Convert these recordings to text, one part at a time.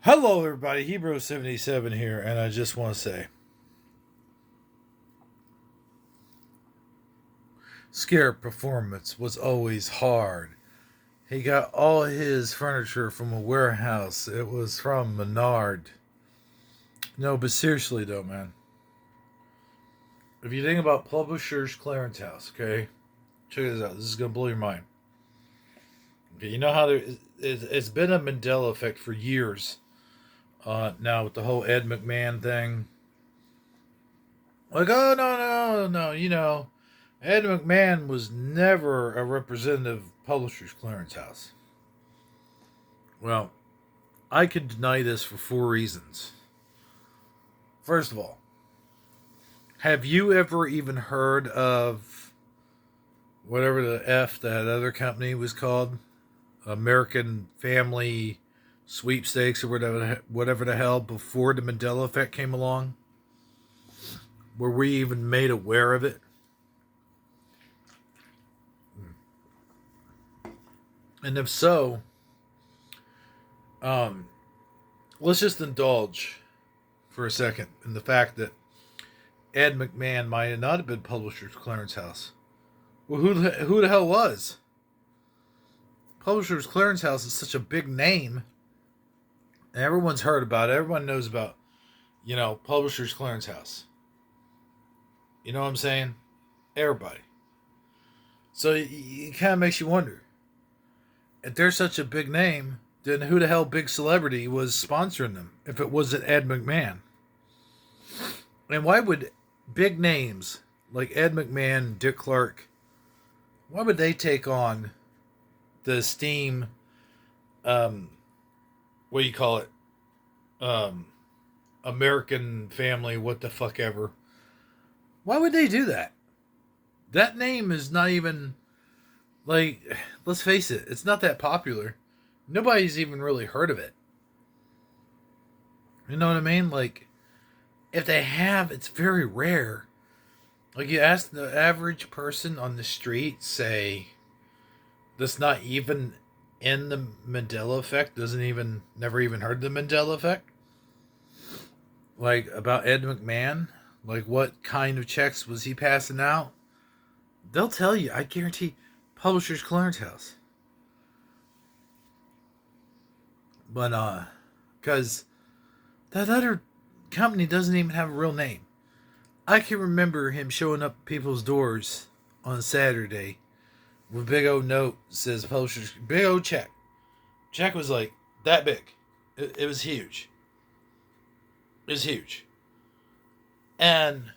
Hello, everybody. Hebrew77 here, and I just want to say Scarab Performance was always hard. He got all his furniture from a warehouse. It was from Menard. No, but seriously, though, man. If you think about Publishers Clarence House, okay? Check this out. This is going to blow your mind. Okay, you know how it's been a Mandela effect for years now with the whole Ed McMahon thing. Like, oh, no, no, no, Ed McMahon was never a representative of Publishers Clearance House. Well, I could deny this for four reasons. First of all, have you ever even heard of whatever the F that other company was called? American Family Sweepstakes or whatever the hell before the Mandela effect came along? Were we even made aware of it? And if so, um, let's just indulge for a second in the fact that Ed McMahon might not have been Publishers Clearance House. Well, who the hell was? Publishers Clearance House is such a big name. And everyone's heard about it. Everyone knows about, Publishers Clearance House. You know what I'm saying? Everybody. So it kind of makes you wonder. If they're such a big name, then who the hell big celebrity was sponsoring them if it wasn't Ed McMahon? And why would big names like Ed McMahon, Dick Clark, why would they take on the Steam, what do you call it? American Family, what the fuck ever. Why would they do that? That name is not even, like, let's face it, it's not that popular. Nobody's even really heard of it. You know what I mean? Like, if they have, it's very rare. Like, you ask the average person on the street, say, that's not even in the Mandela effect, never even heard the Mandela effect. Like, about Ed McMahon, like, what kind of checks was he passing out? They'll tell you, I guarantee, Publishers Clearance House. But, because that other company doesn't even have a real name. I can remember him showing up at people's doors on Saturday with a big old note that says Publishers, big old check. Check was like that big. It was huge. It was huge. And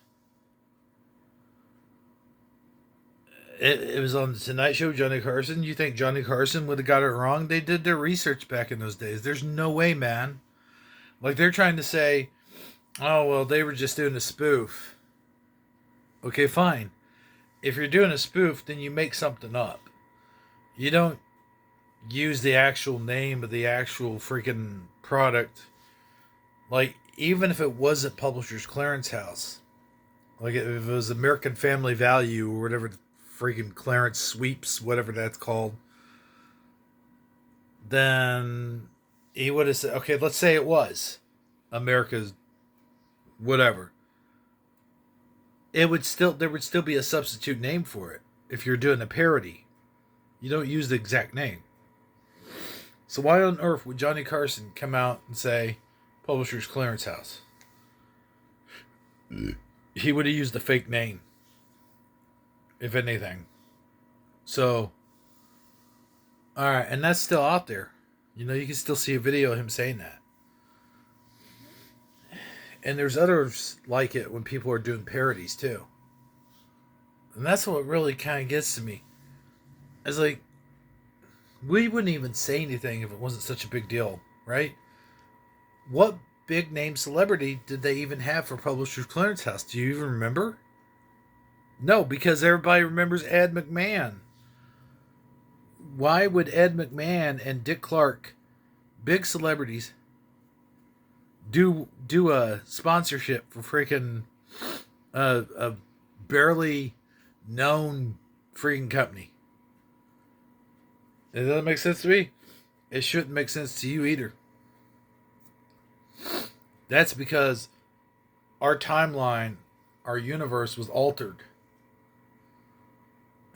it was on the Tonight Show, Johnny Carson. You think Johnny Carson would have got it wrong? They did their research back in those days. There's no way, man. Like, they're trying to say, oh, well, they were just doing a spoof. Okay, fine. If you're doing a spoof, then you make something up. You don't use the actual name of the actual freaking product. Like, even if it wasn't Publishers Clearance House, like if it was American Family Value or whatever the freaking Clarence Sweeps, whatever that's called, then he would have said, okay, let's say it was America's whatever. There would still be a substitute name for it if you're doing a parody. You don't use the exact name. So why on earth would Johnny Carson come out and say Publishers Clearance House? He would have used the fake name, if anything. So, alright, and that's still out there. You can still see a video of him saying that. And there's others like it when people are doing parodies too. And that's what really kind of gets to me. It's like, we wouldn't even say anything if it wasn't such a big deal, right? What big name celebrity did they even have for Publishers Clearance House? Do you even remember? No, because everybody remembers Ed McMahon. Why would Ed McMahon and Dick Clark, big celebrities, do a sponsorship for freaking a barely known freaking company? It doesn't make sense to me. It shouldn't make sense to you either. That's because our timeline, our universe was altered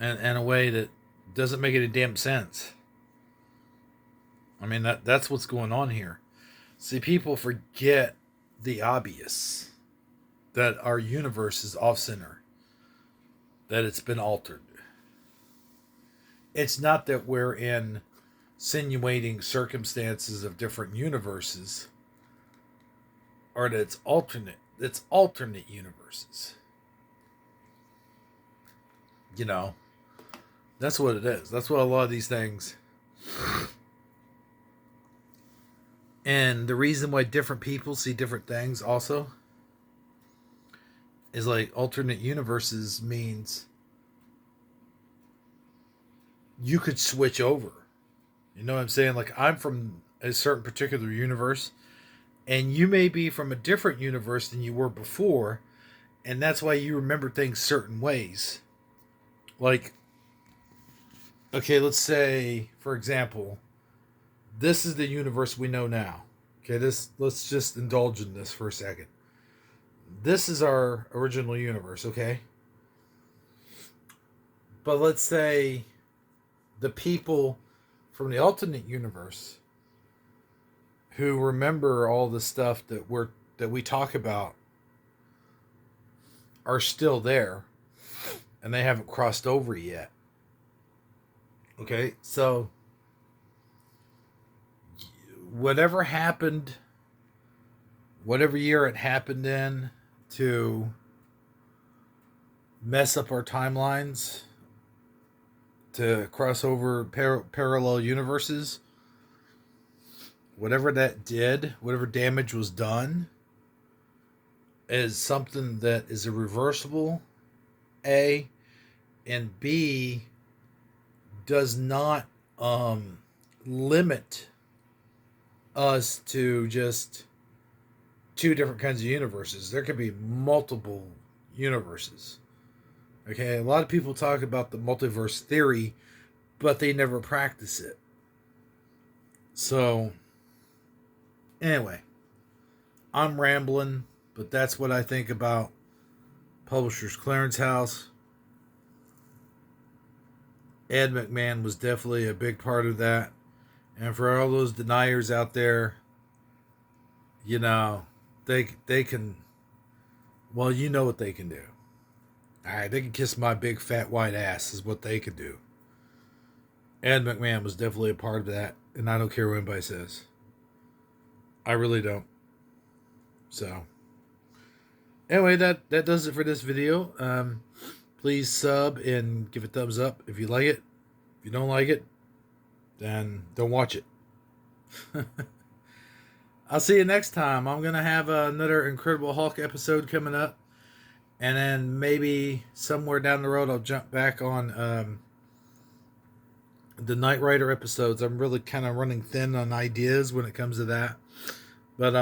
in a way that doesn't make any damn sense. I mean, that's what's going on here. See, people forget the obvious, that our universe is off center, that it's been altered. It's not that we're in insinuating circumstances of different universes, or that it's alternate. It's alternate universes. You know, that's what it is. That's what a lot of these things. And the reason why different people see different things also is like alternate universes means you could switch over. You know what I'm saying? Like, I'm from a certain particular universe, and you may be from a different universe than you were before, and that's why you remember things certain ways. Like, okay, let's say, for example, this is the universe we know now. Okay, let's just indulge in this for a second. This is our original universe, okay? But let's say the people from the alternate universe who remember all the stuff that we talk about are still there, and they haven't crossed over yet. Okay, so whatever happened, whatever year it happened in to mess up our timelines, to cross over parallel universes, whatever that did, whatever damage was done, is something that is irreversible, A, and B, does not limit us to just two different kinds of universes. There could be multiple universes. Okay, a lot of people talk about the multiverse theory, but they never practice it. So, anyway, I'm rambling, but that's what I think about Publishers Clearance House. Ed McMahon was definitely a big part of that. And for all those deniers out there, you know, they can, well, you know what they can do. All right, they can kiss my big fat white ass is what they can do. Ed McMahon was definitely a part of that, and I don't care what anybody says. I really don't. So, anyway, that does it for this video. Please sub and give a thumbs up if you like it. If you don't like it, then don't watch it. I'll see you next time. I'm going to have another Incredible Hulk episode coming up. And then maybe somewhere down the road I'll jump back on the Knight Rider episodes. I'm really kind of running thin on ideas when it comes to that. But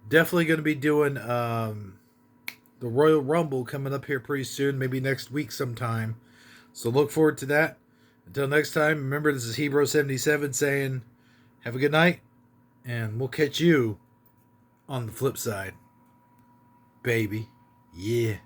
definitely going to be doing the Royal Rumble coming up here pretty soon. Maybe next week sometime. So look forward to that. Until next time, remember this is Hebro77 saying have a good night. And we'll catch you on the flip side. Baby. Yeah.